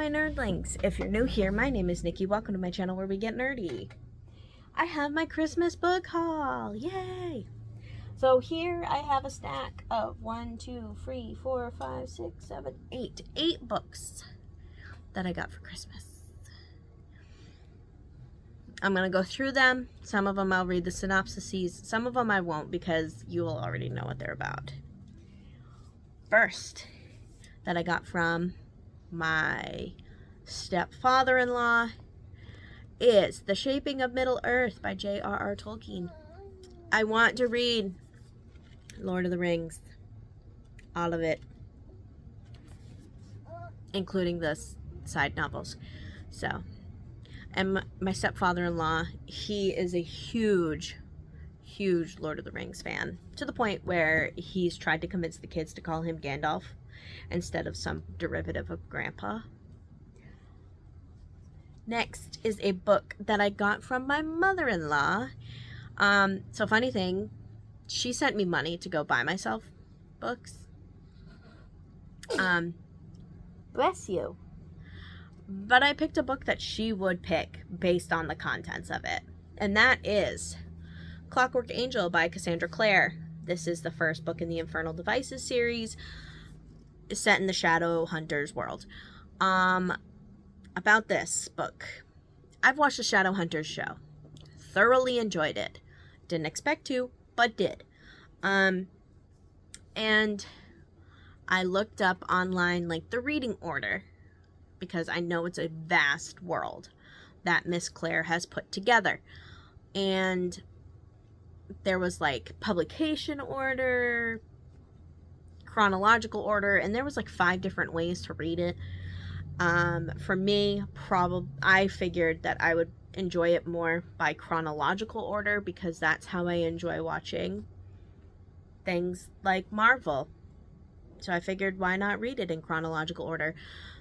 my nerdlings. If you're new here, my name is Nikki. Welcome to my channel where we get nerdy. I have my Christmas book haul. Yay! So here I have a stack of 8 books that I got for Christmas. I'm going to go through them. Some of them I'll read the synopsises. Some of them I won't because you will already know what they're about. First, that I got from my stepfather-in-law is The Shaping of Middle-earth by J.R.R. Tolkien. I want to read Lord of the Rings, all of it, including the side novels. So, and my stepfather-in-law, he is a huge Lord of the Rings fan, to the point where he's tried to convince the kids to call him Gandalf instead of some derivative of Grandpa. Next is a book that I got from my mother-in-law. So funny thing, she sent me money to go buy myself books. Bless you. But I picked a book that she would pick based on the contents of it. And that is Clockwork Angel by Cassandra Clare. This is the first book in the Infernal Devices series, set in the Shadowhunters world. About this book, I've watched the Shadowhunters show. Thoroughly enjoyed it. Didn't expect to, but did. And I looked up online like the reading order, because I know it's a vast world that Miss Clare has put together. And there was like publication order, chronological order, and there was like 5 different ways to read it. For me, I figured that I would enjoy it more by chronological order, because that's how I enjoy watching things like Marvel. So I figured, why not read it in chronological order?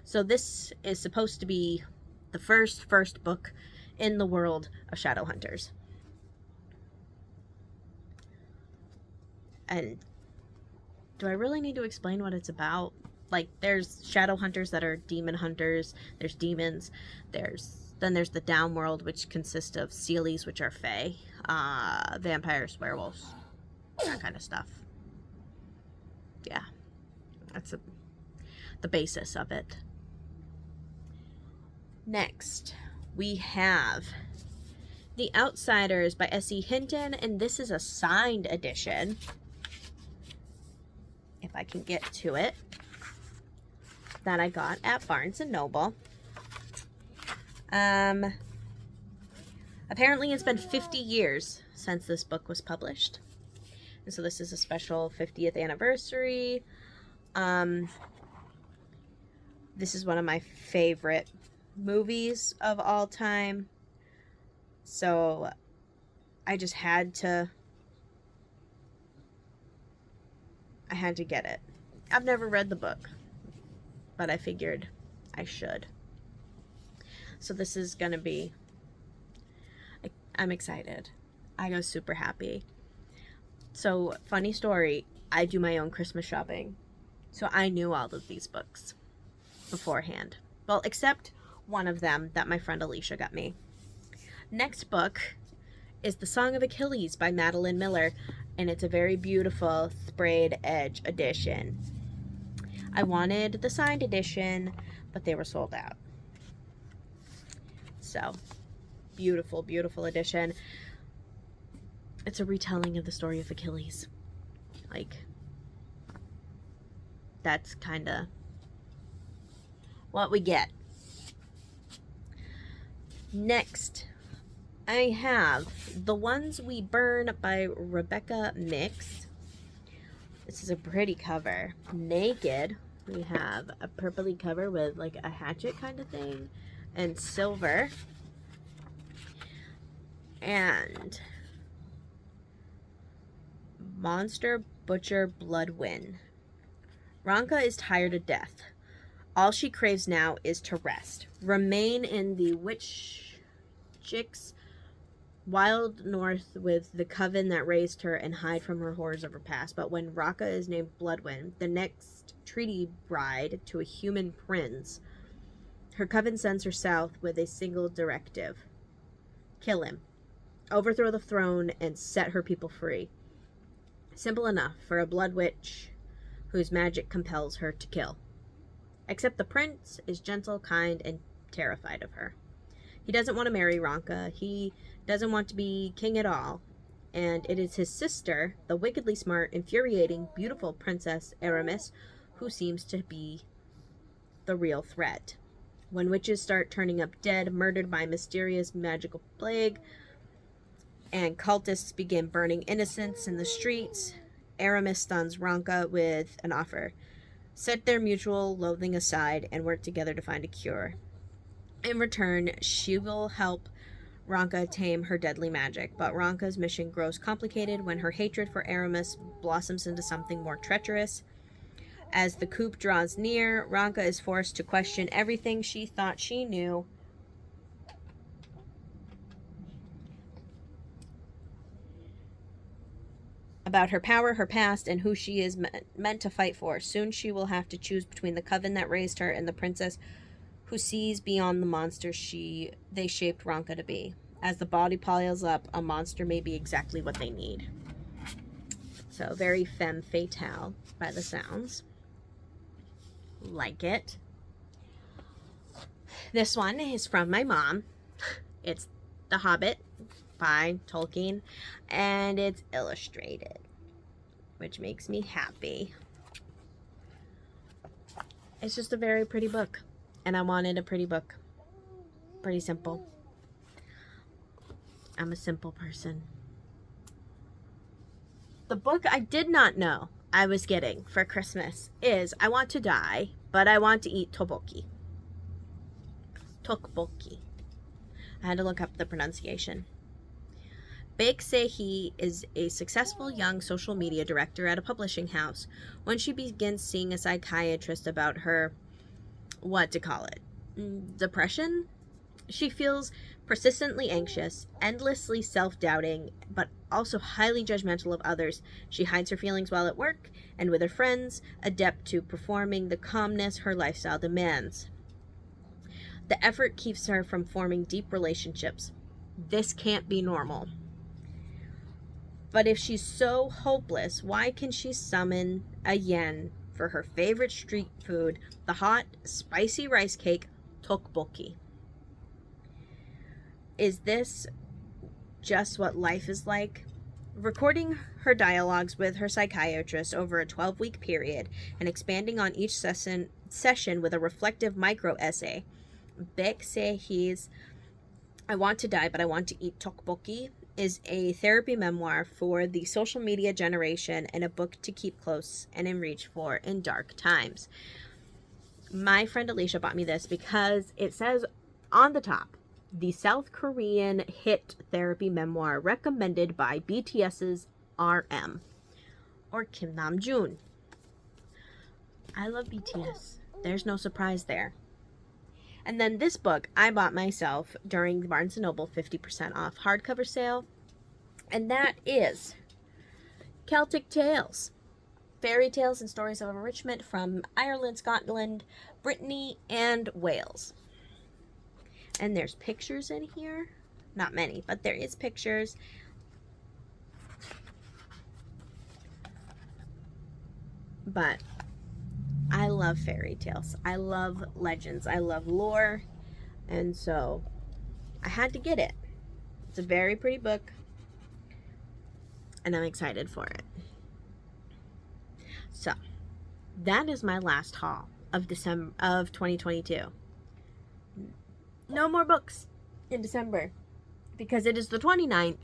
So this is supposed to be the first book in the world of Shadowhunters. And do I really need to explain what it's about? Like, there's Shadowhunters that are demon hunters, there's demons, then there's the downworld, which consists of Seelies, which are fae, vampires, werewolves, that kind of stuff. Yeah, that's the basis of it. Next, we have The Outsiders by S.E. Hinton, and this is a signed edition, if I can get to it, that I got at Barnes & Noble. Apparently it's been 50 years since this book was published, and so this is a special 50th anniversary. This is one of my favorite movies of all time, so I just had to get it. I've never read the book, but I figured I should. So this is gonna be, I'm excited. I was super happy. So, funny story, I do my own Christmas shopping. So I knew all of these books beforehand. Well, except one of them that my friend Alicia got me. Next book is The Song of Achilles by Madeline Miller, and it's a very beautiful sprayed edge edition. I wanted the signed edition, but they were sold out. So, beautiful, beautiful edition. It's a retelling of the story of Achilles. Like, that's kind of what we get. Next, I have The Ones We Burn by Rebecca Mix. This is a pretty cover. Naked, we have a purpley cover with like a hatchet kind of thing, and silver. And Monster Butcher Bloodwyn. Ranka is tired to death. All she craves now is to rest. Remain in the Witchic's wild north with the coven that raised her, and hide from her horrors of her past. But when Ranka is named Bloodwyn, the next treaty bride to a human prince, Her coven sends her south with a single directive: kill him, overthrow the throne, and set her people free. Simple enough for a blood witch whose magic compels her to kill. Except the prince is gentle, kind, and terrified of her. He doesn't want to marry Ranka. He doesn't want to be king at all. And it is his sister, the wickedly smart, infuriating, beautiful Princess Aramis, who seems to be the real threat. When witches start turning up dead, murdered by mysterious magical plague, and cultists begin burning innocents in the streets, Aramis stuns Ranka with an offer: set their mutual loathing aside and work together to find a cure. In return, she will help Ranka tame her deadly magic, but Ranka's mission grows complicated when her hatred for Aramis blossoms into something more treacherous. As the coup draws near, Ranka is forced to question everything she thought she knew about her power, her past, and who she is meant to fight for. Soon she will have to choose between the coven that raised her and the princess who sees beyond the monster they shaped Ranka to be. As the body piles up, a monster may be exactly what they need. So very femme fatale by the sounds. Like it. This one is from my mom. It's The Hobbit by Tolkien, and it's illustrated, which makes me happy. It's just a very pretty book, and I wanted a pretty book. Pretty simple. I'm a simple person. The book I did not know I was getting for Christmas is I Want to Die, but I Want to Eat Tteokbokki. Tteokbokki. I had to look up the pronunciation. Baek Se-hee is a successful young social media director at a publishing house. When she begins seeing a psychiatrist about her, depression? She feels persistently anxious, endlessly self-doubting, but also highly judgmental of others. She hides her feelings while at work and with her friends, adept to performing the calmness her lifestyle demands. The effort keeps her from forming deep relationships. This can't be normal. But if she's so hopeless, why can she summon a yen for her favorite street food, the hot, spicy rice cake, tteokbokki? Is this just what life is like? Recording her dialogues with her psychiatrist over a 12-week period and expanding on each session with a reflective micro-essay, Baek Se-hee's I Want to Die, but I Want to Eat Tteokbokki is a therapy memoir for the social media generation and a book to keep close and in reach for in dark times. My friend Alicia bought me this because it says on the top, the South Korean hit therapy memoir recommended by BTS's RM, or Kim Namjoon. I love BTS. There's no surprise there. And then this book I bought myself during the Barnes & Noble 50% off hardcover sale. And that is Celtic Tales. Fairy tales and stories of enrichment from Ireland, Scotland, Brittany, and Wales. And there's pictures in here. Not many, but there is pictures. But I love fairy tales. I love legends. I love lore. And so I had to get it. It's a very pretty book. And I'm excited for it. So that is my last haul of December of 2022. No more books in December because it is the 29th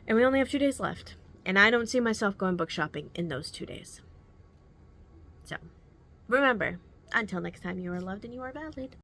and we only have 2 days left. And I don't see myself going book shopping in those 2 days. So, remember, until next time, you are loved and you are valued.